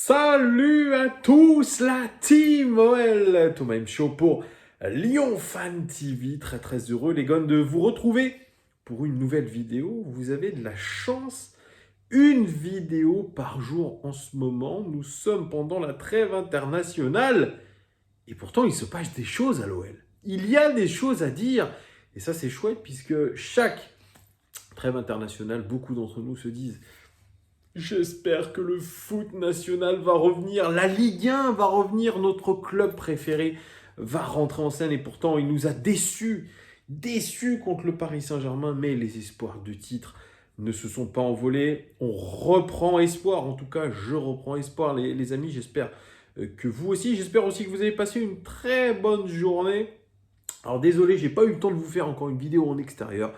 Salut à tous la team OL, Thomas M. Show pour Lyon Fan TV. Très heureux les gars de vous retrouver pour une nouvelle vidéo. Vous avez de la chance, une vidéo par jour en ce moment. Nous sommes pendant la trêve internationale et pourtant il se passe des choses à l'OL. Il y a des choses à dire et ça c'est chouette puisque chaque trêve internationale, beaucoup d'entre nous se disent: j'espère que le foot national va revenir, la Ligue 1 va revenir, notre club préféré va rentrer en scène et pourtant il nous a déçus contre le Paris Saint-Germain, mais les espoirs de titre ne se sont pas envolés. On reprend espoir, en tout cas je reprends espoir les amis, j'espère que vous aussi, j'espère aussi que vous avez passé une très bonne journée. Alors désolé, j'ai pas eu le temps de vous faire encore une vidéo en extérieur.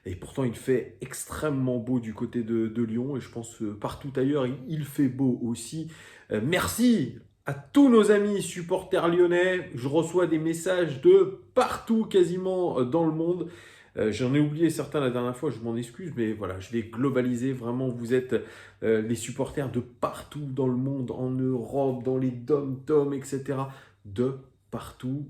Et pourtant, il fait extrêmement beau du côté de Lyon. Et je pense que partout ailleurs, il fait beau aussi. Merci à tous nos amis supporters lyonnais. Je reçois des messages de partout, quasiment dans le monde. J'en ai oublié certains la dernière fois, je m'en excuse. Mais voilà, je vais globaliser. Vraiment, vous êtes les supporters de partout dans le monde, en Europe, dans les dom-toms, etc. De partout.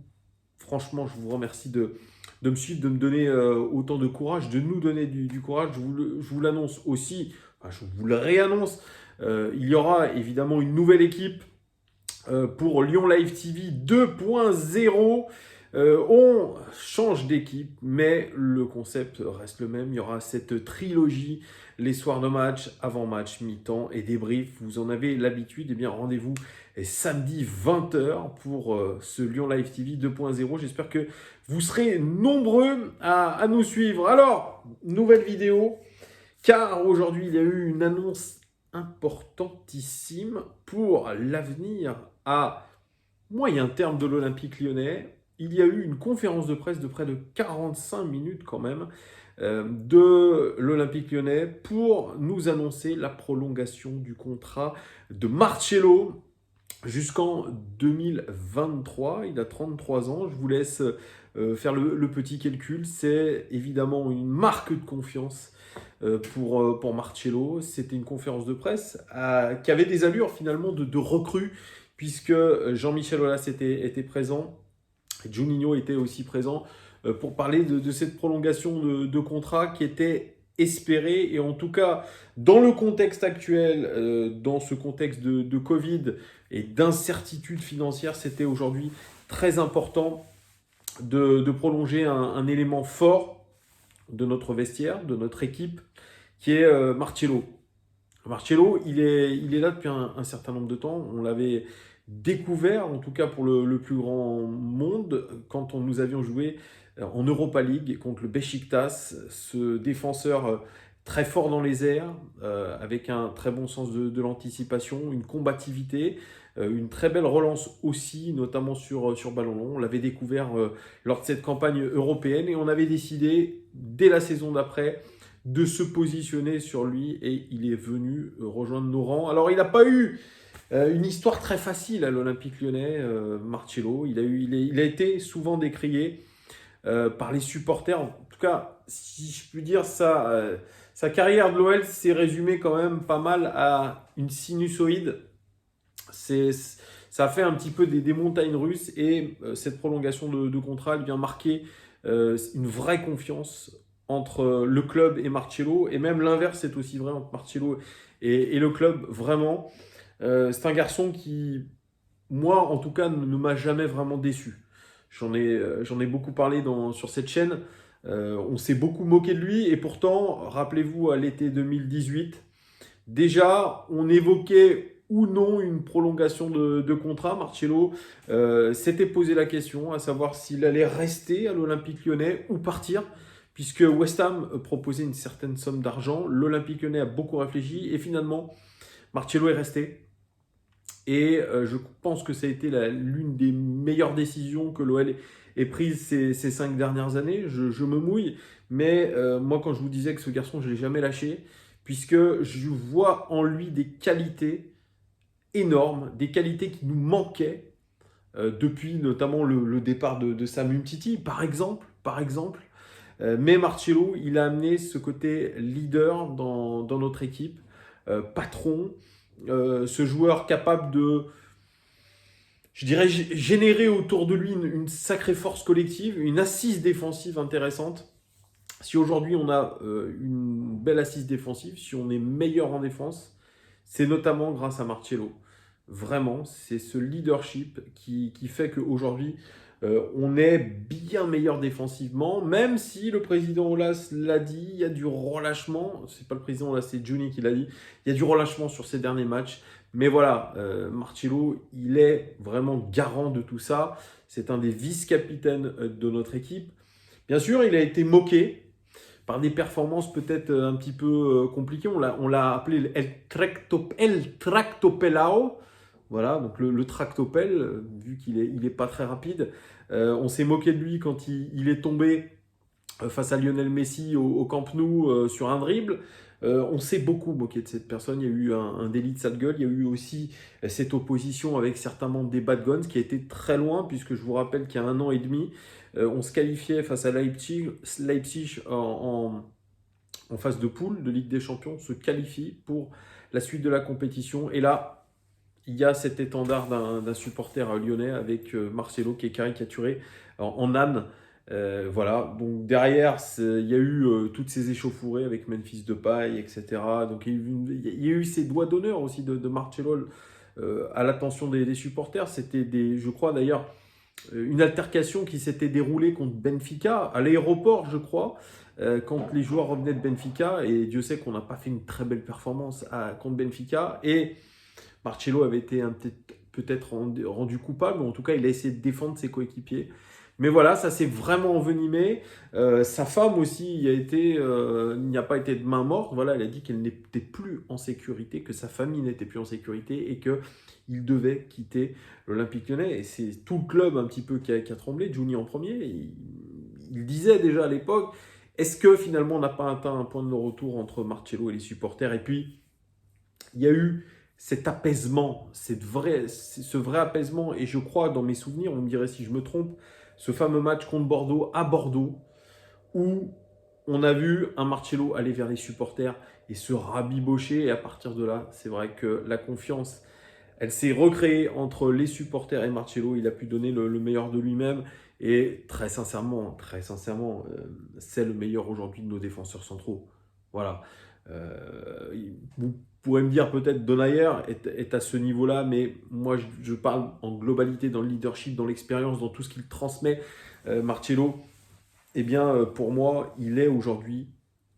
Franchement, je vous remercie de me suivre, de me donner autant de courage, de nous donner du courage. Je vous l'annonce aussi, enfin, je vous le réannonce, il y aura évidemment une nouvelle équipe pour Lyon Live TV 2.0. On change d'équipe, mais le concept reste le même. Il y aura cette trilogie, les soirs de match, avant-match, mi-temps et débrief. Vous en avez l'habitude. Eh bien, rendez-vous samedi 20h pour ce Lyon Live TV 2.0. J'espère que vous serez nombreux à nous suivre. Alors, nouvelle vidéo, car aujourd'hui, il y a eu une annonce importantissime pour l'avenir à moyen terme de l'Olympique Lyonnais. Il y a eu une conférence de presse de près de 45 minutes quand même de l'Olympique Lyonnais pour nous annoncer la prolongation du contrat de Marcelo jusqu'en 2023. Il a 33 ans. Je vous laisse faire le petit calcul. C'est évidemment une marque de confiance pour Marcelo. C'était une conférence de presse qui avait des allures finalement de recrue, puisque Jean-Michel Aulas était présent, Juninho était aussi présent pour parler de cette prolongation de contrat qui était espérée. Et en tout cas, dans le contexte actuel, dans ce contexte de Covid et d'incertitude financière, c'était aujourd'hui très important de prolonger un élément fort de notre vestiaire, de notre équipe, qui est Marcelo. Marcelo, il est là depuis un certain nombre de temps. On l'avait découvert, en tout cas pour le plus grand monde, quand nous avions joué en Europa League contre le Beşiktaş, ce défenseur très fort dans les airs, avec un très bon sens de l'anticipation, une combativité, une très belle relance aussi, notamment sur ballon long. On l'avait découvert lors de cette campagne européenne et on avait décidé, dès la saison d'après, de se positionner sur lui et il est venu rejoindre nos rangs. Alors, il n'a pas eu une histoire très facile à l'Olympique Lyonnais, Marcelo. Il a été souvent décrié par les supporters. En tout cas, si je puis dire, sa carrière de l'OL s'est résumée quand même pas mal à une sinusoïde. Ça fait un petit peu des montagnes russes et cette prolongation de contrat, elle vient marquer une vraie confiance entre le club et Marcelo, et même l'inverse est aussi vrai entre Marcelo et le club, vraiment. C'est un garçon qui, moi en tout cas, ne m'a jamais vraiment déçu. J'en ai beaucoup parlé sur cette chaîne. On s'est beaucoup moqué de lui et pourtant, rappelez-vous, à l'été 2018, déjà, on évoquait ou non une prolongation de contrat. Marcelo s'était posé la question à savoir s'il allait rester à l'Olympique Lyonnais ou partir, puisque West Ham proposait une certaine somme d'argent. L'Olympique Lyonnais a beaucoup réfléchi et finalement, Marcelo est resté. Et je pense que ça a été l'une des meilleures décisions que l'OL ait prises ces 5 dernières années. Je me mouille, mais moi quand je vous disais que ce garçon, je ne l'ai jamais lâché, puisque je vois en lui des qualités énormes, des qualités qui nous manquaient depuis notamment le départ de Samu Umtiti, par exemple. Mais Marcelo, il a amené ce côté leader dans notre équipe, patron, ce joueur capable de, je dirais, générer autour de lui une sacrée force collective, une assise défensive intéressante. Si aujourd'hui on a une belle assise défensive, si on est meilleur en défense, c'est notamment grâce à Marcelo. Vraiment, c'est ce leadership qui fait qu'aujourd'hui, on est bien meilleur défensivement, même si le président Olas l'a dit, il y a du relâchement. C'est pas le président Olas, c'est Juni qui l'a dit. Il y a du relâchement sur ces derniers matchs. Mais voilà, Marcelo, il est vraiment garant de tout ça. C'est un des vice-capitaines de notre équipe. Bien sûr, il a été moqué par des performances peut-être un petit peu compliquées. On l'a appelé El Tractopelao. Voilà, donc le tractopelle, vu qu'il est pas très rapide. On s'est moqué de lui quand il est tombé face à Lionel Messi au Camp Nou sur un dribble. On s'est beaucoup moqué de cette personne. Il y a eu un délit de sale gueule. Il y a eu aussi cette opposition avec certains membres des Bad Guns qui a été très loin, puisque je vous rappelle qu'il y a 1 an et demi, on se qualifiait face à Leipzig en phase de poule de Ligue des Champions, se qualifie pour la suite de la compétition. Et là, il y a cet étendard d'un supporter lyonnais avec Marcelo qui est caricaturé en âne. Voilà, donc derrière, il y a eu toutes ces échauffourées avec Memphis Depay, etc. Donc il y a eu ces doigts d'honneur aussi de Marcelo à l'attention des supporters. C'était je crois d'ailleurs, une altercation qui s'était déroulée contre Benfica à l'aéroport, je crois, quand les joueurs revenaient de Benfica. Et Dieu sait qu'on n'a pas fait une très belle performance contre Benfica. Et Marcelo avait été peut-être rendu coupable, mais en tout cas, il a essayé de défendre ses coéquipiers. Mais voilà, ça s'est vraiment envenimé. Sa femme aussi n'y a pas été de main morte. Voilà, elle a dit qu'elle n'était plus en sécurité, que sa famille n'était plus en sécurité et qu'il devait quitter l'Olympique Lyonnais. Et c'est tout le club un petit peu qui a tremblé, Juni en premier. Il disait déjà à l'époque, est-ce que finalement on n'a pas atteint un point de non-retour entre Marcelo et les supporters? Et puis, il y a eu cet apaisement, ce vrai apaisement. Et je crois, dans mes souvenirs, on me dirait si je me trompe, ce fameux match contre Bordeaux, à Bordeaux, où on a vu un Marcelo aller vers les supporters et se rabibocher. Et à partir de là, c'est vrai que la confiance, elle s'est recréée entre les supporters et Marcelo. Il a pu donner le meilleur de lui-même. Et très sincèrement, c'est le meilleur aujourd'hui de nos défenseurs centraux. Voilà. Vous pourrez me dire peut-être Donayer est à ce niveau-là, mais moi je parle en globalité dans le leadership, dans l'expérience, dans tout ce qu'il transmet. Marcelo, eh bien pour moi, il est aujourd'hui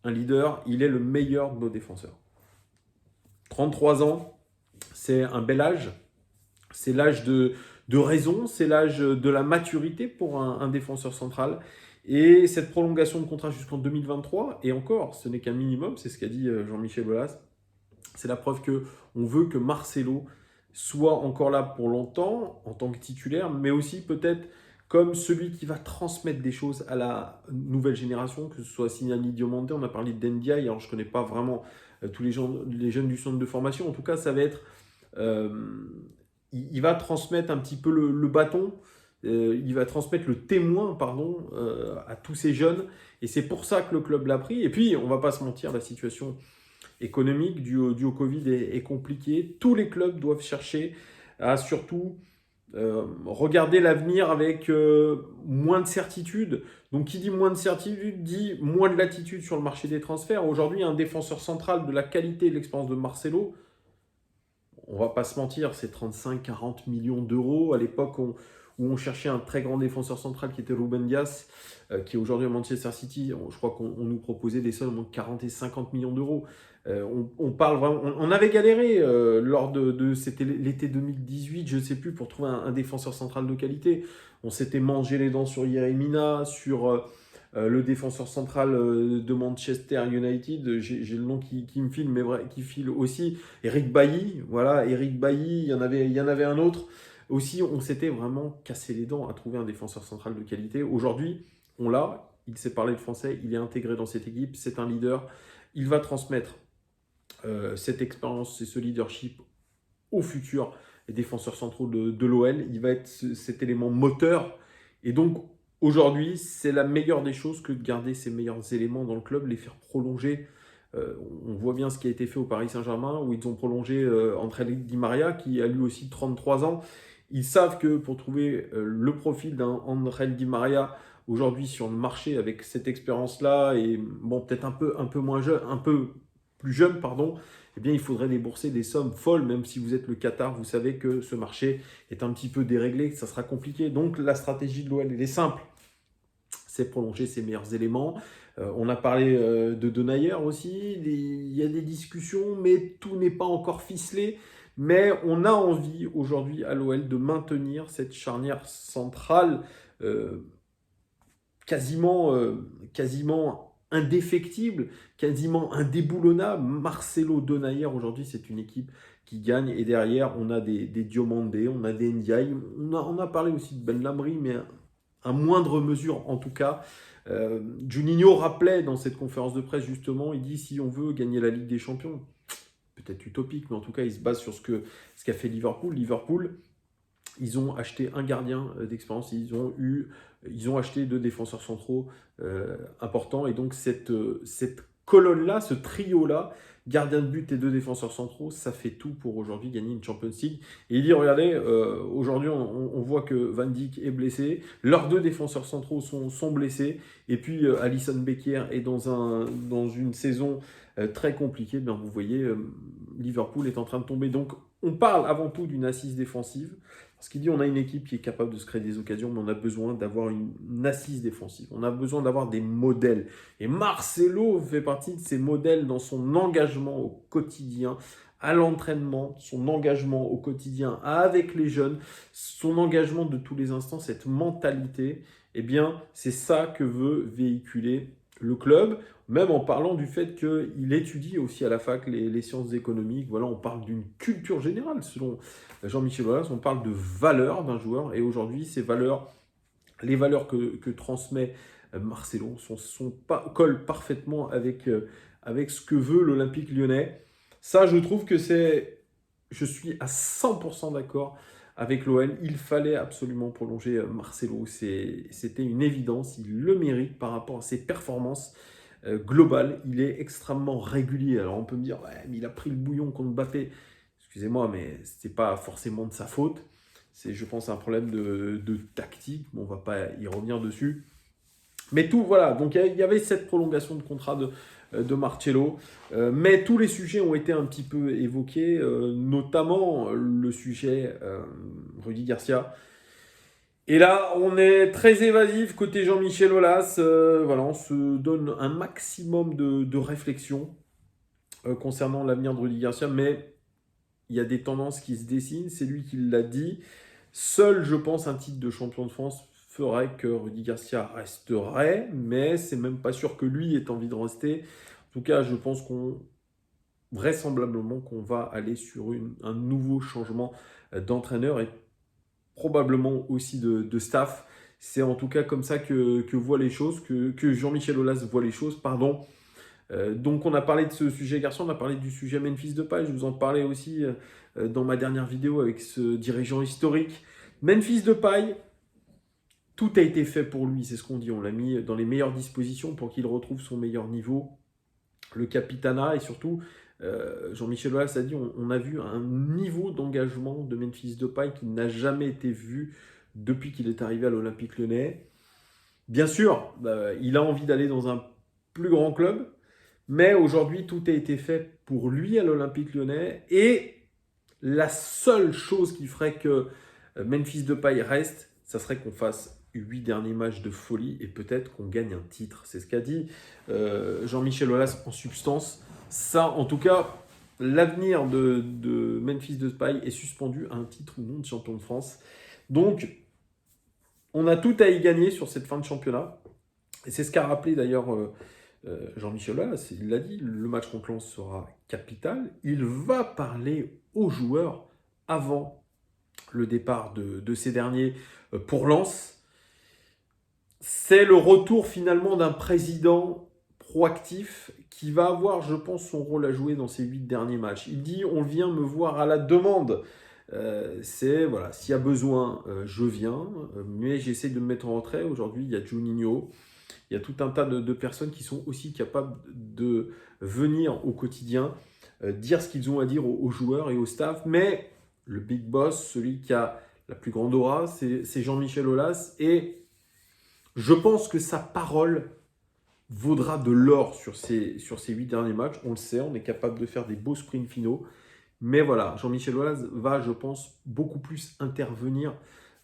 un leader, il est le meilleur de nos défenseurs. 33 ans, c'est un bel âge, c'est l'âge de raison, c'est l'âge de la maturité pour un défenseur central. Et cette prolongation de contrat jusqu'en 2023, et encore, ce n'est qu'un minimum, c'est ce qu'a dit Jean-Michel Aulas, c'est la preuve qu'on veut que Marcelo soit encore là pour longtemps en tant que titulaire, mais aussi peut-être comme celui qui va transmettre des choses à la nouvelle génération, que ce soit Signani Diomandé, on a parlé de Ndiaye, alors je ne connais pas vraiment tous les jeunes du centre de formation, en tout cas ça va être... il va transmettre un petit peu le bâton, il va transmettre le témoin, pardon, à tous ces jeunes, et c'est pour ça que le club l'a pris. Et puis, on ne va pas se mentir, la situation économique due au Covid est compliquée. Tous les clubs doivent chercher à surtout regarder l'avenir avec moins de certitude. Donc, qui dit moins de certitude dit moins de latitude sur le marché des transferts. Aujourd'hui, un défenseur central de la qualité et de l'expérience de Marcelo, on va pas se mentir, c'est 35-40 millions d'euros. À l'époque où on cherchait un très grand défenseur central qui était Ruben Dias, qui est aujourd'hui à Manchester City, je crois qu'on nous proposait des sommes entre 40 et 50 millions d'euros. On parle vraiment, on avait galéré lors c'était l'été 2018, je ne sais plus, pour trouver un défenseur central de qualité. On s'était mangé les dents sur Yeremina, sur le défenseur central de Manchester United, j'ai le nom qui me file, mais vrai, qui file aussi, Eric Bailly, voilà, Eric Bailly, il y en avait un autre. Aussi, on s'était vraiment cassé les dents à trouver un défenseur central de qualité. Aujourd'hui, on l'a, il sait parler le français, il est intégré dans cette équipe, c'est un leader, il va transmettre cette expérience et ce leadership aux futurs défenseurs centraux de l'OL. Il va être cet élément moteur. Et donc, aujourd'hui, c'est la meilleure des choses que de garder ces meilleurs éléments dans le club, les faire prolonger On voit bien ce qui a été fait au Paris Saint-Germain, où ils ont prolongé André Di Maria, qui a lui aussi 33 ans. Ils savent que pour trouver le profil d'un André Di Maria aujourd'hui sur le marché avec cette expérience-là, et bon, peut-être un peu moins jeune, un peu plus jeune, pardon, eh bien, il faudrait débourser des sommes folles, même si vous êtes le Qatar, vous savez que ce marché est un petit peu déréglé, que ça sera compliqué. Donc, la stratégie de l'OL, elle est simple, c'est prolonger ses meilleurs éléments. On a parlé de Denayer aussi, il y a des discussions, mais tout n'est pas encore ficelé. Mais on a envie aujourd'hui à l'OL de maintenir cette charnière centrale quasiment indéfectible, quasiment indéboulonnable. Marcelo Denayer, aujourd'hui, c'est une équipe qui gagne. Et derrière, on a des Diomandé, on a des Ndiaye. On a parlé aussi de Ben Lamri, mais à moindre mesure en tout cas. Juninho rappelait dans cette conférence de presse, justement, il dit si on veut gagner la Ligue des Champions, peut-être utopique, mais en tout cas, il se base sur ce qu'a fait Liverpool. Liverpool, ils ont acheté un gardien d'expérience, ils ont acheté 2 défenseurs centraux importants. Et donc, cette colonne-là, ce trio-là, gardien de but et 2 défenseurs centraux, ça fait tout pour aujourd'hui gagner une Champions League. Et il dit, regardez, aujourd'hui, on voit que Van Dijk est blessé, leurs 2 défenseurs centraux sont blessés, et puis Alisson Becker est dans une saison très compliquée. Bien, vous voyez, Liverpool est en train de tomber. Donc, on parle avant tout d'une assise défensive. Parce qu'il dit on a une équipe qui est capable de se créer des occasions, mais on a besoin d'avoir une assise défensive. On a besoin d'avoir des modèles. Et Marcelo fait partie de ces modèles dans son engagement au quotidien, à l'entraînement, son engagement au quotidien avec les jeunes, son engagement de tous les instants, cette mentalité. Eh bien, c'est ça que veut véhiculer le club, même en parlant du fait qu'il étudie aussi à la fac les sciences économiques. Voilà, on parle d'une culture générale, selon Jean-Michel Aulas, on parle de valeurs d'un joueur, et aujourd'hui, ces valeurs, les valeurs que transmet Marcelo collent parfaitement avec ce que veut l'Olympique Lyonnais. Ça, je trouve que je suis à 100% d'accord avec l'OL. Il fallait absolument prolonger Marcelo. C'était une évidence. Il le mérite par rapport à ses performances globales. Il est extrêmement régulier. Alors, on peut me dire, ouais, mais il a pris le bouillon contre Mbappé. Excusez-moi, mais ce n'est pas forcément de sa faute. C'est, je pense, un problème de tactique. Bon, on ne va pas y revenir dessus. Mais tout, voilà. Donc, il y avait cette prolongation de contrat de Marcelo. Mais tous les sujets ont été un petit peu évoqués, notamment le sujet Rudy Garcia. Et là, on est très évasif côté Jean-Michel Aulas. Voilà, on se donne un maximum de réflexion concernant l'avenir de Rudy Garcia, mais il y a des tendances qui se dessinent, c'est lui qui l'a dit. Seul, je pense, un titre de champion de France ferait que Rudy Garcia resterait, mais c'est même pas sûr que lui ait envie de rester. En tout cas, je pense vraisemblablement qu'on va aller sur un nouveau changement d'entraîneur et probablement aussi de staff. C'est en tout cas comme ça que voit les choses, que Jean-Michel Aulas voit les choses, pardon. Donc on a parlé de ce sujet garçon, on a parlé du sujet Memphis Depay, je vous en parlais aussi dans ma dernière vidéo avec ce dirigeant historique. Memphis Depay, tout a été fait pour lui, c'est ce qu'on dit, on l'a mis dans les meilleures dispositions pour qu'il retrouve son meilleur niveau, le capitanat, et surtout, Jean-Michel Aulas a dit, on a vu un niveau d'engagement de Memphis Depay qui n'a jamais été vu depuis qu'il est arrivé à l'Olympique Lyonnais. Bien sûr, il a envie d'aller dans un plus grand club, mais aujourd'hui, tout a été fait pour lui à l'Olympique Lyonnais. Et la seule chose qui ferait que Memphis Depay reste, ça serait qu'on fasse 8 derniers matchs de folie et peut-être qu'on gagne un titre. C'est ce qu'a dit Jean-Michel Aulas en substance. Ça, en tout cas, l'avenir de Memphis Depay est suspendu à un titre ou non de champion de France. Donc, on a tout à y gagner sur cette fin de championnat. Et c'est ce qu'a rappelé d'ailleurs Jean-Michel Aulas, il l'a dit, le match contre Lens sera capital. Il va parler aux joueurs avant le départ de ces derniers pour Lens. C'est le retour finalement d'un président proactif qui va avoir, je pense, son rôle à jouer dans ces 8 derniers matchs. Il dit, on vient me voir à la demande. C'est, voilà, s'il y a besoin, je viens, mais j'essaie de me mettre en retrait. Aujourd'hui, il y a Juninho. Il y a tout un tas de personnes qui sont aussi capables de venir au quotidien, dire ce qu'ils ont à dire aux joueurs et au staff. Mais le big boss, celui qui a la plus grande aura, c'est Jean-Michel Aulas. Et je pense que sa parole vaudra de l'or sur ces 8 derniers matchs. On le sait, on est capable de faire des beaux sprints finaux. Mais voilà, Jean-Michel Aulas va, je pense, beaucoup plus intervenir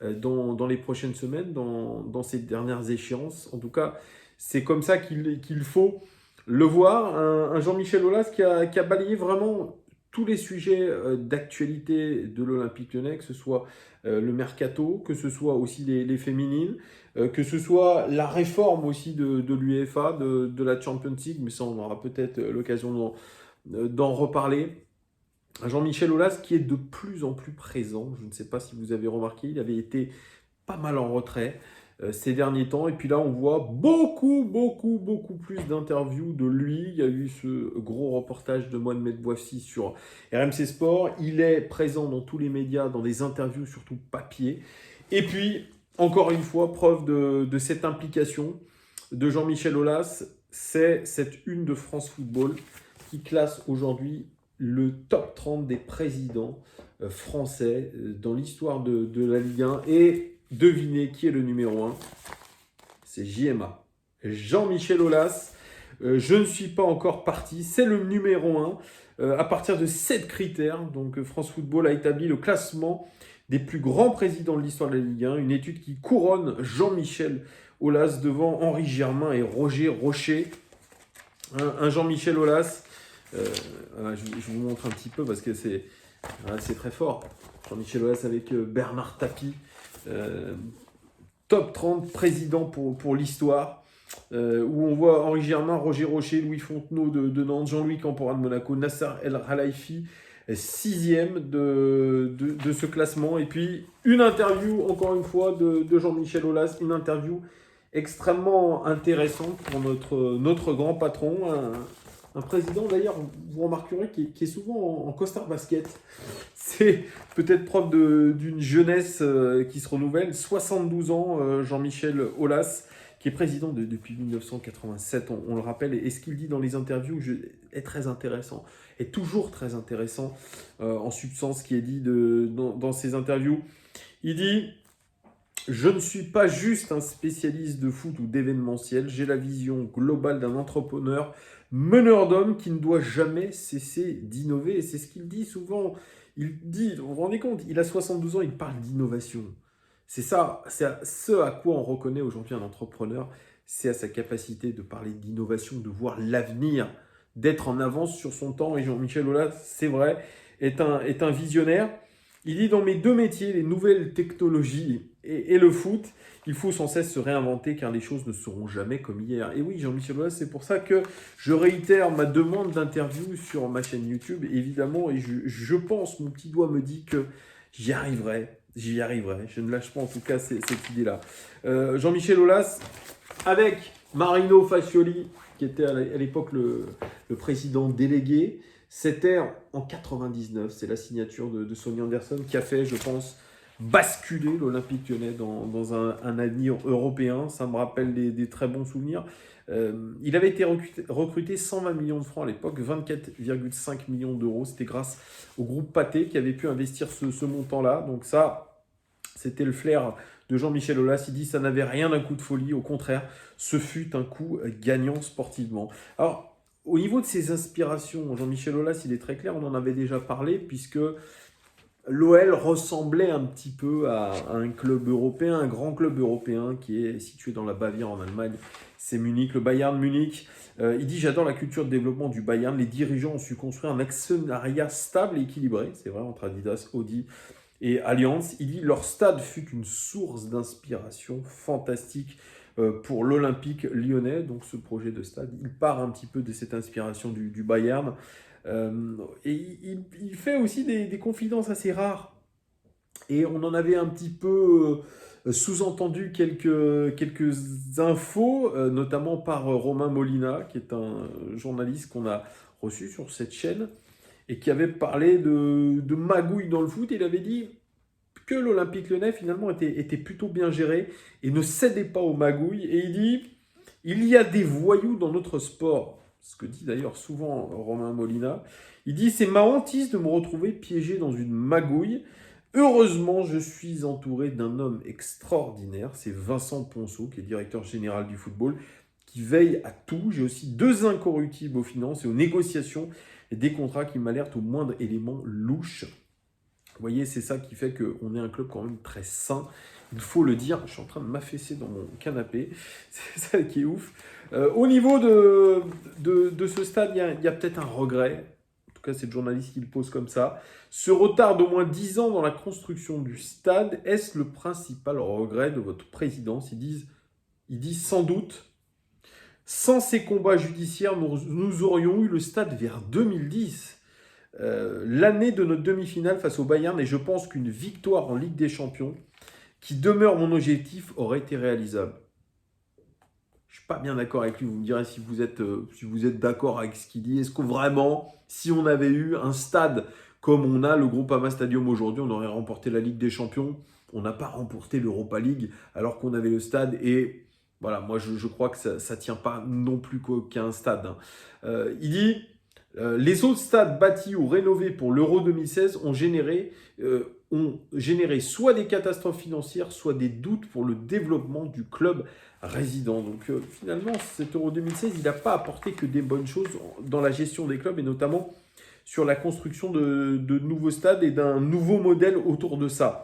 dans les prochaines semaines, dans ces dernières échéances. En tout cas, c'est comme ça qu'il faut le voir. Un Jean-Michel Aulas qui a balayé vraiment tous les sujets d'actualité de l'Olympique Lyonnais, que ce soit le mercato, que ce soit aussi les féminines, que ce soit la réforme aussi de l'UEFA, de la Champions League, mais ça on aura peut-être l'occasion d'en reparler. Un Jean-Michel Aulas qui est de plus en plus présent. Je ne sais pas si vous avez remarqué, il avait été pas mal en retrait ces derniers temps. Et puis là, on voit beaucoup plus d'interviews de lui. Il y a eu ce gros reportage de Mohamed Bouafsi sur RMC Sport. Il est présent dans tous les médias, dans des interviews, surtout papier. Et puis, encore une fois, preuve de cette implication de Jean-Michel Aulas, c'est cette une de France Football qui classe aujourd'hui le top 30 des présidents français dans l'histoire de la Ligue 1. Et devinez qui est le numéro 1 ? C'est JMA. Jean-Michel Aulas. Je ne suis pas encore parti. C'est le numéro 1. À partir de 7 critères, donc France Football a établi le classement des plus grands présidents de l'histoire de la Ligue 1. Une étude qui couronne Jean-Michel Aulas devant Henri Germain et Roger Rocher. Un Jean-Michel Aulas. Je vous montre un petit peu parce que c'est très fort. Jean-Michel Aulas avec Bernard Tapie, top 30 président pour l'histoire, où on voit Henri Germain, Roger Rocher, Louis Fontenot de Nantes, Jean-Louis Camporan de Monaco, Nasser El Khelaifi, 6e de ce classement. Et puis une interview, encore une fois, de Jean-Michel Aulas, une interview extrêmement intéressante pour notre grand patron, un président d'ailleurs, vous remarquerez, qui est souvent en costard basket. C'est peut-être preuve d'une jeunesse qui se renouvelle. 72 ans, Jean-Michel Aulas, qui est président depuis 1987, on le rappelle. Et ce qu'il dit dans les interviews est très intéressant, est toujours très intéressant en substance, ce qui est dit dans ces interviews. Il dit... Je ne suis pas juste un spécialiste de foot ou d'événementiel, j'ai la vision globale d'un entrepreneur, meneur d'hommes qui ne doit jamais cesser d'innover. Et c'est ce qu'il dit souvent. Il dit, vous vous rendez compte, il a 72 ans, il parle d'innovation. C'est ça, c'est ce à quoi on reconnaît aujourd'hui un entrepreneur, c'est à sa capacité de parler d'innovation, de voir l'avenir, d'être en avance sur son temps. Et Jean-Michel Aulas, c'est vrai, est un visionnaire. Il dit, dans mes deux métiers, les nouvelles technologies et le foot, il faut sans cesse se réinventer car les choses ne seront jamais comme hier. Et oui, Jean-Michel Aulas, c'est pour ça que je réitère ma demande d'interview sur ma chaîne YouTube, évidemment, et je pense, mon petit doigt me dit que j'y arriverai. Je ne lâche pas en tout cas cette idée-là. Jean-Michel Aulas, avec Marino Fascioli, qui était à l'époque le président délégué. C'était en 99, c'est la signature de Sonny Anderson qui a fait, je pense, basculer l'Olympique Lyonnais dans un avenir européen. Ça me rappelle des très bons souvenirs. Il avait été recruté 120 millions de francs à l'époque, 24,5 millions d'euros. C'était grâce au groupe Pathé qui avait pu investir ce montant-là. Donc ça, c'était le flair de Jean-Michel Aulas. Il dit ça n'avait rien d'un coup de folie. Au contraire, ce fut un coup gagnant sportivement. Alors, au niveau de ses inspirations, Jean-Michel Aulas, il est très clair, on en avait déjà parlé, puisque l'OL ressemblait un petit peu à un club européen, un grand club européen qui est situé dans la Bavière en Allemagne, c'est Munich, le Bayern Munich. Il dit « J'adore la culture de développement du Bayern, les dirigeants ont su construire un actionnariat stable et équilibré, c'est vrai, entre Adidas, Audi et Allianz. Il dit « Leur stade fut une source d'inspiration fantastique pour l'Olympique lyonnais, donc ce projet de stade, il part un petit peu de cette inspiration du Bayern. Et il fait aussi des confidences assez rares. Et on en avait un petit peu sous-entendu quelques infos, notamment par Romain Molina, qui est un journaliste qu'on a reçu sur cette chaîne, et qui avait parlé de magouilles dans le foot. Et il avait dit que l'Olympique Lyonnais finalement était plutôt bien géré et ne cédait pas aux magouilles. Et il dit Il y a des voyous dans notre sport. Ce que dit d'ailleurs souvent Romain Molina. Il dit, c'est ma hantise de me retrouver piégé dans une magouille. Heureusement, je suis entouré d'un homme extraordinaire. C'est Vincent Ponceau, qui est directeur général du football, qui veille à tout. J'ai aussi 2 incorruptibles aux finances et aux négociations et des contrats qui m'alertent au moindre élément louche. Vous voyez, c'est ça qui fait qu'on est un club quand même très sain. Il faut le dire, je suis en train de m'affaisser dans mon canapé. C'est ça qui est ouf. Au niveau de ce stade, il y a peut-être un regret. En tout cas, c'est le journaliste qui le pose comme ça. Ce retard d'au moins 10 ans dans la construction du stade, est-ce le principal regret de votre présidence? Ils disent sans doute. Sans ces combats judiciaires, nous aurions eu le stade vers 2010. L'année de notre demi-finale face au Bayern, et je pense qu'une victoire en Ligue des Champions, qui demeure mon objectif, aurait été réalisable. Je ne suis pas bien d'accord avec lui, vous me direz si vous êtes d'accord avec ce qu'il dit. Est-ce que vraiment, si on avait eu un stade comme on a le Groupama Stadium aujourd'hui, on aurait remporté la Ligue des Champions? On n'a pas remporté l'Europa League alors qu'on avait le stade et... Voilà, moi je crois que ça ne tient pas non plus qu'un stade. Il dit, les autres stades bâtis ou rénovés pour l'Euro 2016 ont généré soit des catastrophes financières, soit des doutes pour le développement du club résident. Donc finalement, cet Euro 2016, il n'a pas apporté que des bonnes choses dans la gestion des clubs et notamment sur la construction de nouveaux stades et d'un nouveau modèle autour de ça.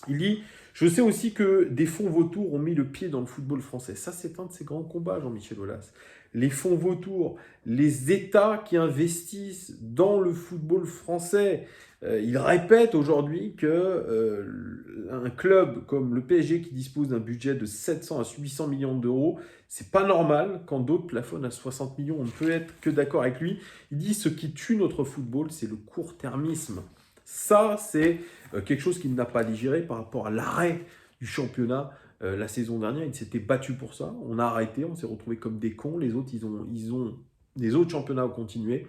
Il dit, je sais aussi que des fonds vautours ont mis le pied dans le football français. Ça, c'est un de ses grands combats, Jean-Michel Aulas. Les fonds vautours, les États qui investissent dans le football français. Il répète aujourd'hui qu'un club comme le PSG qui dispose d'un budget de 700 à 800 millions d'euros, c'est pas normal quand d'autres plafonnent à 60 millions. On ne peut être que d'accord avec lui. Il dit, ce qui tue notre football, c'est le court-termisme. Ça, c'est quelque chose qu'il n'a pas digéré par rapport à l'arrêt du championnat la saison dernière. Il s'était battu pour ça. On a arrêté, on s'est retrouvés comme des cons. Les autres, les autres championnats ont continué.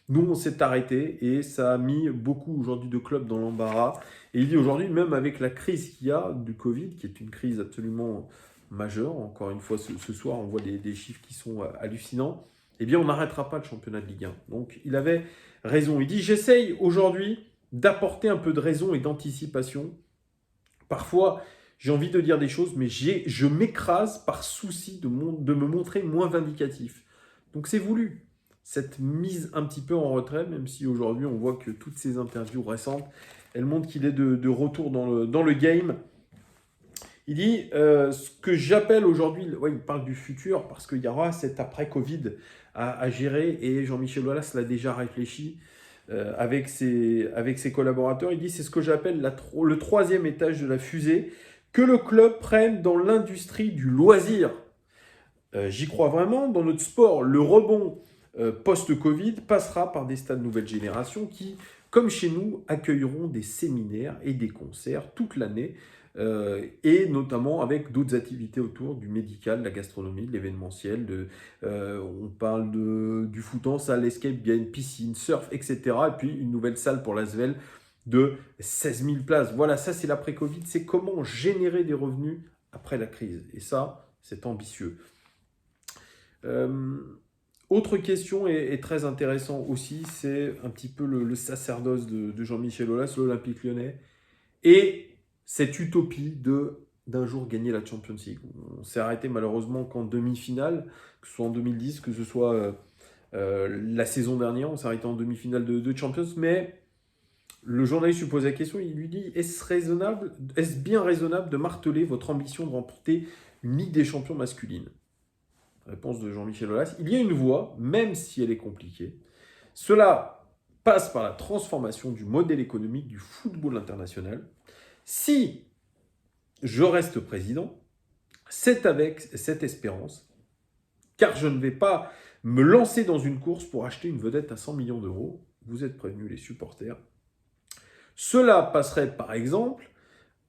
Nous, on s'est arrêté et ça a mis beaucoup aujourd'hui de clubs dans l'embarras. Et il dit aujourd'hui, même avec la crise qu'il y a du Covid, qui est une crise absolument majeure, encore une fois ce soir, on voit des chiffres qui sont hallucinants, eh bien, on n'arrêtera pas le championnat de Ligue 1. Donc, il avait raison. Il dit, j'essaye aujourd'hui d'apporter un peu de raison et d'anticipation. Parfois, j'ai envie de dire des choses, mais je m'écrase par souci de me montrer moins vindicatif. Donc c'est voulu, cette mise un petit peu en retrait, même si aujourd'hui on voit que toutes ces interviews récentes, elles montrent qu'il est de retour dans le game. Il dit, ce que j'appelle aujourd'hui, ouais, il parle du futur, parce qu'il y aura cet après-Covid à gérer, et Jean-Michel Aulas l'a déjà réfléchi. Avec ses collaborateurs. Il dit, c'est ce que j'appelle le 3e étage de la fusée, que le club prenne dans l'industrie du loisir. J'y crois vraiment, dans notre sport, le rebond post-Covid passera par des stades nouvelle génération qui, comme chez nous, accueilleront des séminaires et des concerts toute l'année, et notamment avec d'autres activités autour du médical, de la gastronomie, de l'événementiel. On parle du foot en salle, escape, il y a une piscine, surf, etc. Et puis une nouvelle salle pour l'Asvel de 16 000 places. Voilà, ça c'est l'après-Covid, c'est comment générer des revenus après la crise. Et ça, c'est ambitieux. Autre question et très intéressant aussi, c'est un petit peu le sacerdoce de Jean-Michel Aulas, l'Olympique Lyonnais, et cette utopie d'un jour gagner la Champions League. On s'est arrêté malheureusement qu'en demi-finale, que ce soit en 2010, que ce soit la saison dernière, on s'est arrêté en demi-finale de Champions, mais le journaliste lui pose la question, il lui dit, est-ce bien raisonnable de marteler votre ambition de remporter une Ligue des Champions masculine? Réponse de Jean-Michel Aulas, il y a une voie, même si elle est compliquée. Cela passe par la transformation du modèle économique du football international. Si je reste président, c'est avec cette espérance, car je ne vais pas me lancer dans une course pour acheter une vedette à 100 millions d'euros. Vous êtes prévenus, les supporters. Cela passerait par exemple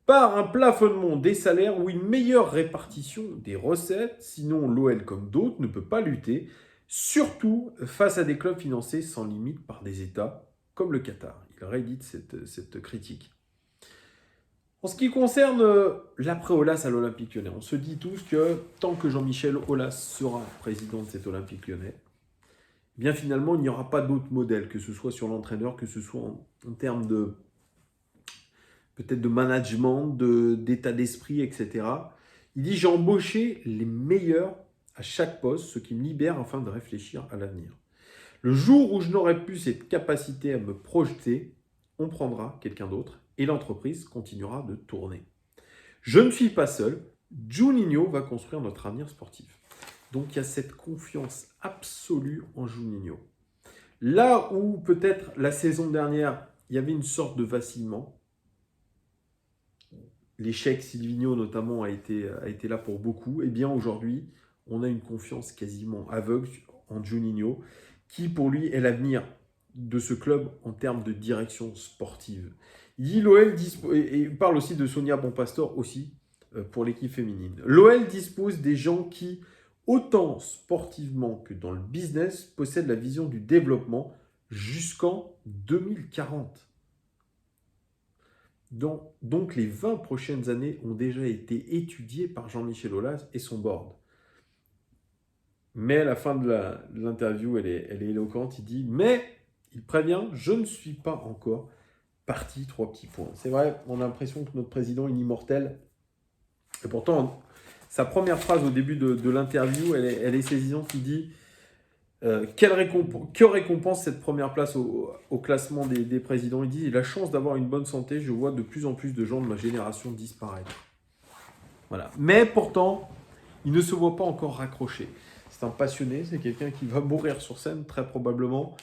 par un plafonnement des salaires ou une meilleure répartition des recettes, sinon l'OL comme d'autres ne peut pas lutter, surtout face à des clubs financés sans limite par des États comme le Qatar. Il réédite cette critique. En ce qui concerne l'après Aulas à l'Olympique Lyonnais, on se dit tous que tant que Jean-Michel Aulas sera président de cet Olympique Lyonnais, eh bien finalement il n'y aura pas d'autre modèle, que ce soit sur l'entraîneur, que ce soit en termes de peut-être de management, d'état d'esprit, etc. Il dit: j'ai embauché les meilleurs à chaque poste, ce qui me libère afin de réfléchir à l'avenir. Le jour où je n'aurai plus cette capacité à me projeter, on prendra quelqu'un d'autre et l'entreprise continuera de tourner. Je ne suis pas seul, Juninho va construire notre avenir sportif. Donc il y a cette confiance absolue en Juninho. Là où peut-être la saison dernière, il y avait une sorte de vacillement, l'échec Silvino notamment a été là pour beaucoup, et bien aujourd'hui, on a une confiance quasiment aveugle en Juninho, qui pour lui est l'avenir de ce club en termes de direction sportive. Il dit l'OL et il parle aussi de Sonia Bonpastor aussi pour l'équipe féminine. L'OL dispose des gens qui, autant sportivement que dans le business, possèdent la vision du développement jusqu'en 2040. Donc les 20 prochaines années ont déjà été étudiées par Jean-Michel Aulas et son board. Mais à la fin de l'interview, elle est éloquente, il dit « Mais, il prévient, je ne suis pas encore parti, 3 petits points. » C'est vrai, on a l'impression que notre président est immortel. Et pourtant, sa première phrase au début de l'interview, elle est saisissante, il dit que récompense cette première place au classement des présidents? Il dit: la chance d'avoir une bonne santé, je vois de plus en plus de gens de ma génération disparaître. Voilà. Mais pourtant, il ne se voit pas encore raccroché. C'est un passionné, c'est quelqu'un qui va mourir sur scène, très probablement.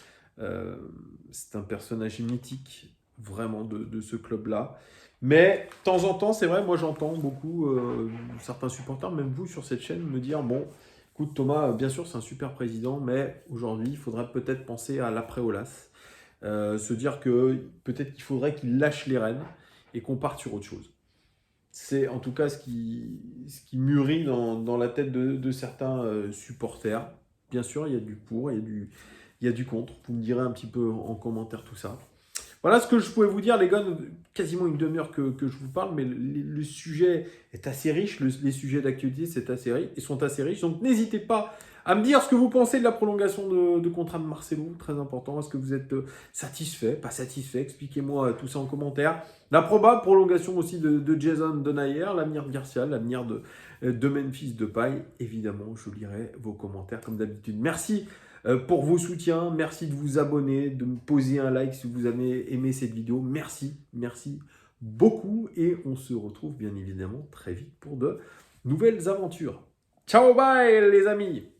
C'est un personnage mythique, vraiment, de ce club-là. Mais, de temps en temps, c'est vrai, moi j'entends beaucoup certains supporters, même vous sur cette chaîne, me dire: bon, écoute Thomas, bien sûr c'est un super président, mais aujourd'hui il faudrait peut-être penser à l'après-Aulas. Se dire que peut-être qu'il faudrait qu'il lâche les rênes et qu'on parte sur autre chose. C'est en tout cas ce qui mûrit dans la tête de certains supporters. Bien sûr, il y a du pour, il y a du contre. Vous me direz un petit peu en commentaire tout ça. Voilà ce que je pouvais vous dire, les gars. Quasiment une demi-heure que je vous parle, mais le sujet est assez riche. Les sujets d'actualité sont assez riches. Donc n'hésitez pas à me dire ce que vous pensez de la prolongation de contrat de Marcelo. Très important. Est-ce que vous êtes satisfait, pas satisfait? Expliquez-moi tout ça en commentaire. La probable prolongation aussi de Jason Denayer, l'avenir de Garcia, l'avenir de Memphis Depay. Évidemment, je lirai vos commentaires comme d'habitude. Merci pour vos soutiens. Merci de vous abonner, de me poser un like si vous avez aimé cette vidéo. Merci beaucoup. Et on se retrouve bien évidemment très vite pour de nouvelles aventures. Ciao, bye les amis!